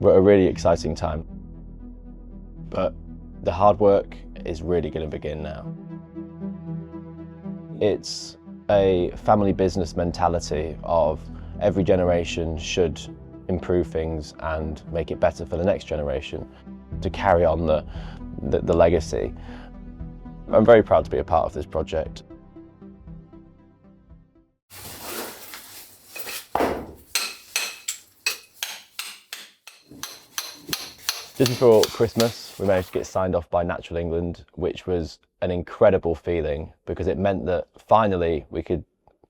We're at a really exciting time, but the hard work is really going to begin now. It's a family business mentality of every generation should improve things and make it better for the next generation to carry on the legacy. I'm very proud to be a part of this project. Just before Christmas, we managed to get signed off by Natural England, which was an incredible feeling because it meant that finally we could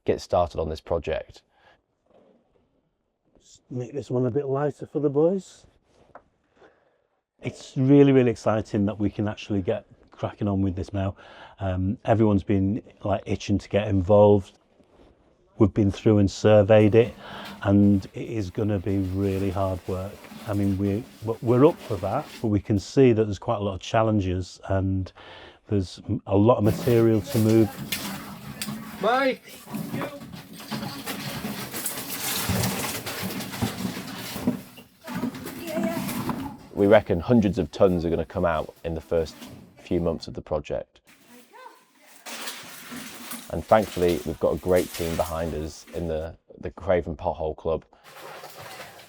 get started on this project. Just make this one a bit lighter for the boys. It's really, really exciting that we can actually get cracking on with this now. Everyone's been like itching to get involved. We've been through and surveyed it, and it is going to be really hard work. I mean, we're up for that, but we can see that there's quite a lot of challenges and there's a lot of material to move. Mike! We reckon hundreds of tons are going to come out in the first few months of the project. And thankfully, we've got a great team behind us in the Craven Pothole Club.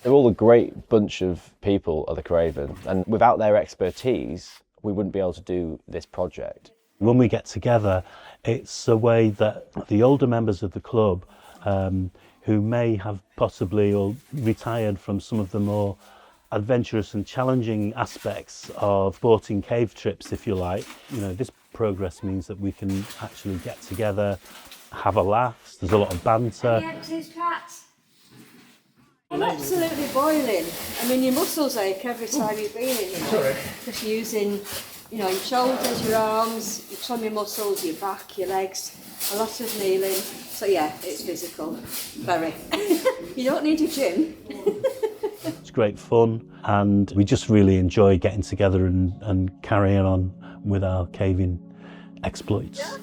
They're all a great bunch of people at the Craven, and without their expertise, we wouldn't be able to do this project. When we get together, it's a way that the older members of the club, who may have possibly or retired from some of the more adventurous and challenging aspects of sporting cave trips, if you like, this progress means that we can actually get together, have a laugh. There's a lot of banter. I'm absolutely boiling. I mean, your muscles ache every time you've been in here. Because you're using, your shoulders, your arms, your tummy muscles, your back, your legs, a lot of kneeling. So yeah, it's physical, very. You don't need a gym. It's great fun, and we just really enjoy getting together and carrying on with our caving exploits.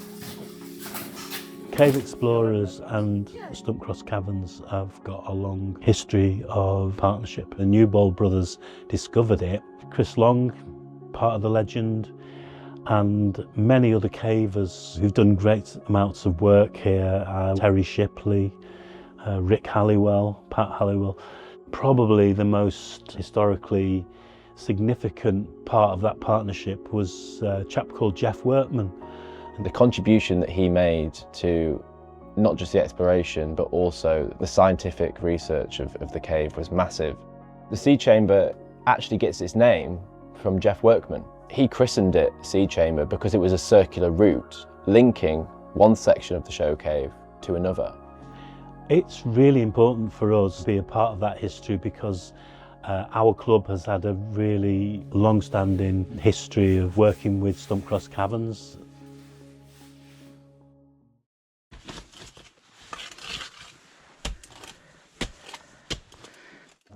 Cave Explorers and Stump Cross Caverns have got a long history of partnership. The Newbold brothers discovered it. Chris Long, part of the legend, and many other cavers who've done great amounts of work here. Terry Shipley, Rick Halliwell, Pat Halliwell. Probably the most historically significant part of that partnership was a chap called Jeff Workman. The contribution that he made to not just the exploration, but also the scientific research of the cave was massive. The seed chamber actually gets its name from Jeff Workman. He christened it seed chamber because it was a circular route linking one section of the show cave to another. It's really important for us to be a part of that history because our club has had a really long-standing history of working with Stump Cross Caverns.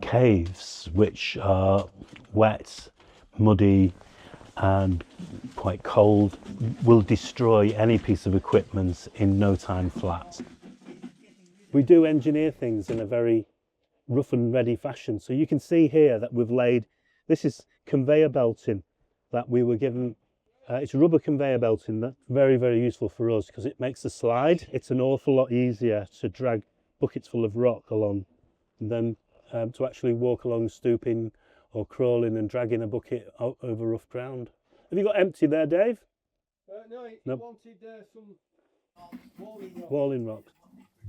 Caves, which are wet, muddy and quite cold, will destroy any piece of equipment in no time flat. We do engineer things in a very rough and ready fashion. So you can see here that we've laid, this is conveyor belting that we were given. It's rubber conveyor belting that's very, very useful for us because it makes the slide. It's an awful lot easier to drag buckets full of rock along than to actually walk along stooping or crawling and dragging a bucket over rough ground. Have you got empty there, Dave? No, he wanted some walling rocks.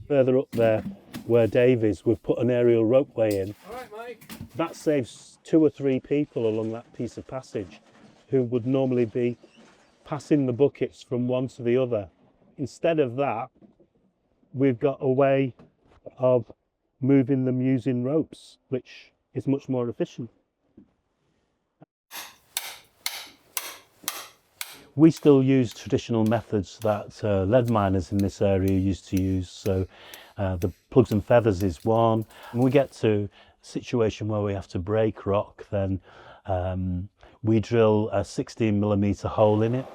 Further up there, where Dave is, we've put an aerial ropeway in. All right, Mike. That saves 2 or 3 people along that piece of passage who would normally be passing the buckets from one to the other. Instead of that, we've got a way of moving them using ropes, which is much more efficient. We still use traditional methods that lead miners in this area used to use. So the plugs and feathers is one. When we get to a situation where we have to break rock, then we drill a 16mm hole in it.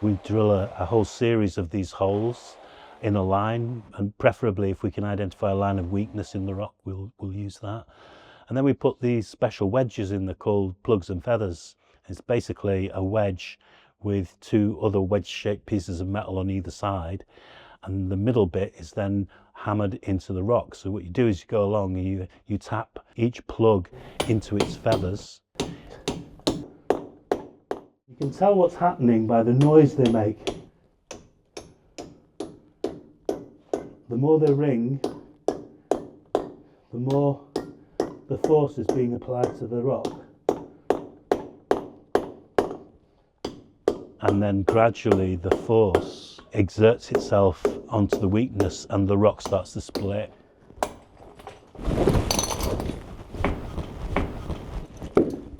We drill a whole series of these holes in a line, and preferably if we can identify a line of weakness in the rock, we'll use that. And then we put these special wedges in there called plugs and feathers. It's basically a wedge with two other wedge-shaped pieces of metal on either side, and the middle bit is then hammered into the rock. So what you do is you go along and you tap each plug into its feathers. You can tell what's happening by the noise they make. The more they ring, the more the force is being applied to the rock. And then gradually the force exerts itself onto the weakness and the rock starts to split.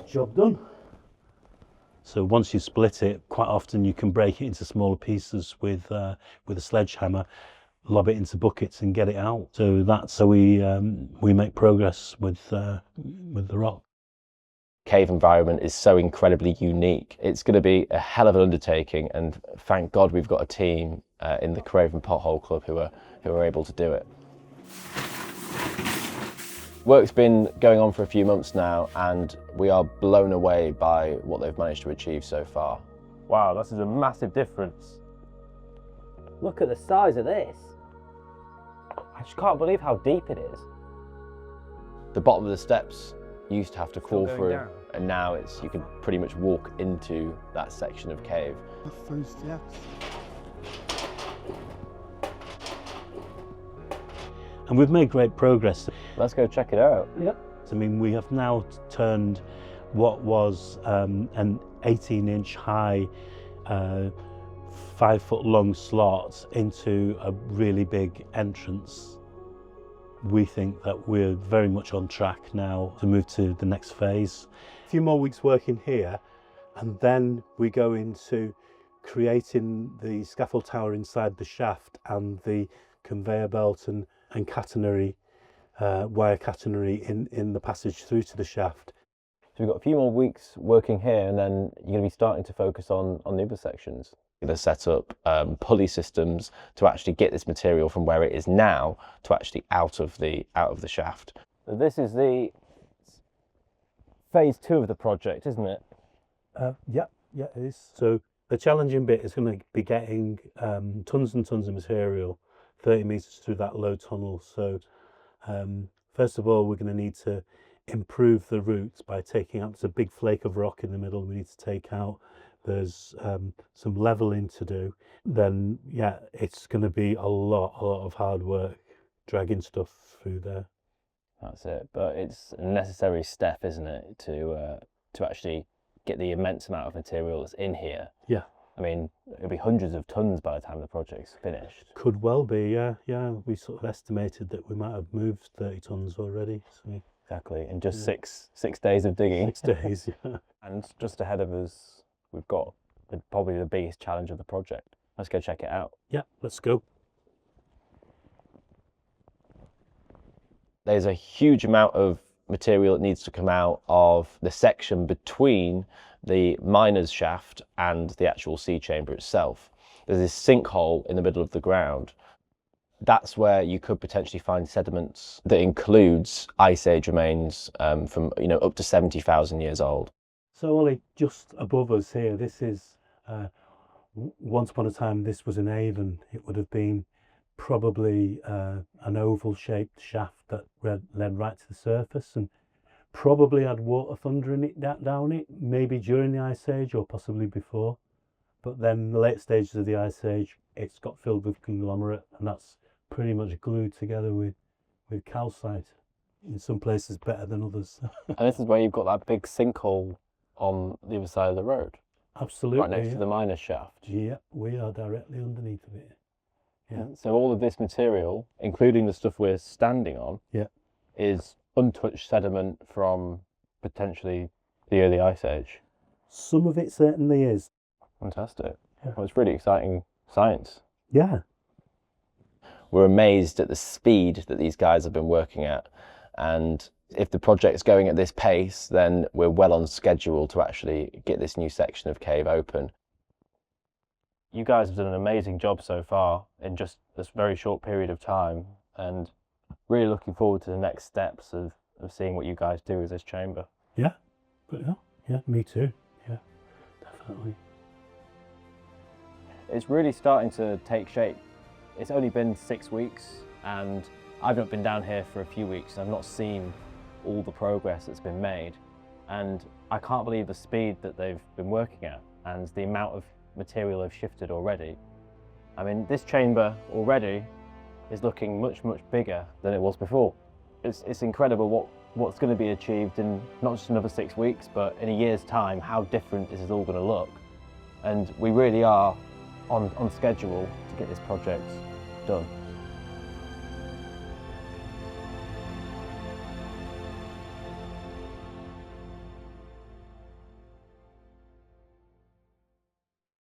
Job done. So once you split it, quite often you can break it into smaller pieces with a sledgehammer, lob it into buckets and get it out. So that's how we make progress with the rock. Cave environment is so incredibly unique. It's going to be a hell of an undertaking, and thank God we've got a team in the Craven Pothole Club who are able to do it. Work's been going on for a few months now, and we are blown away by what they've managed to achieve so far. Wow, this is a massive difference. Look at the size of this. I just can't believe how deep it is. The bottom of the steps used to have to crawl through, down. And now you can pretty much walk into that section of cave. The first, yes. And we've made great progress. Let's go check it out. Yep. I mean, we have now turned what was an 18-inch high, 5-foot long slot into a really big entrance. We think that we're very much on track now to move to the next phase. A few more weeks working here, and then we go into creating the scaffold tower inside the shaft and the conveyor belt and catenary, wire catenary in the passage through to the shaft. So we've got a few more weeks working here, and then you're going to be starting to focus on the other sections. You're going to set up pulley systems to actually get this material from where it is now to actually out of the shaft. So this is the phase 2 of the project, isn't it? Yeah, it is. So the challenging bit is going to be getting tons and tons of material 30 metres through that low tunnel. So first of all, we're going to need to improve the route by taking out, there's a big flake of rock in the middle we need to take out. There's some levelling to do. Then yeah, it's going to be a lot of hard work dragging stuff through there. That's it, but it's a necessary step, isn't it, to actually get the immense amount of material that's in here. Yeah. I mean, it'll be hundreds of tons by the time the project's finished. Could well be, yeah. We sort of estimated that we might have moved 30 tons already. So. Exactly, in just six days of digging. 6 days, yeah. And just ahead of us, we've got probably the biggest challenge of the project. Let's go check it out. Yeah, let's go. There's a huge amount of material that needs to come out of the section between the miner's shaft and the actual sea chamber itself. There's this sinkhole in the middle of the ground. That's where you could potentially find sediments that includes Ice Age remains from up to 70,000 years old. So Ollie, just above us here, this is, once upon a time this was an avon. It would have been probably an oval shaped shaft that led right to the surface and probably had water thundering it down it, maybe during the Ice Age or possibly before. But then the late stages of the Ice Age, it's got filled with conglomerate, and that's pretty much glued together with calcite. In some places better than others. And this is where you've got that big sinkhole on the other side of the road. Absolutely. Right next to the miner's shaft. Yeah, we are directly underneath of it. Yeah. So all of this material, including the stuff we're standing on, is untouched sediment from potentially the early Ice Age. Some of it certainly is. Fantastic. Yeah. Well, it's really exciting science. Yeah. We're amazed at the speed that these guys have been working at, and if the project's going at this pace, then we're well on schedule to actually get this new section of cave open. You guys have done an amazing job so far in just this very short period of time, and really looking forward to the next steps of of seeing what you guys do with this chamber. Yeah, but yeah, me too. Yeah, definitely. It's really starting to take shape. It's only been 6 weeks and I've not been down here for a few weeks. I've not seen all the progress that's been made, and I can't believe the speed that they've been working at and the amount of material they've shifted already. I mean, this chamber already is looking much, much bigger than it was before. It's incredible what's going to be achieved in not just another 6 weeks, but in a year's time, how different this is all going to look. And we really are on schedule to get this project done.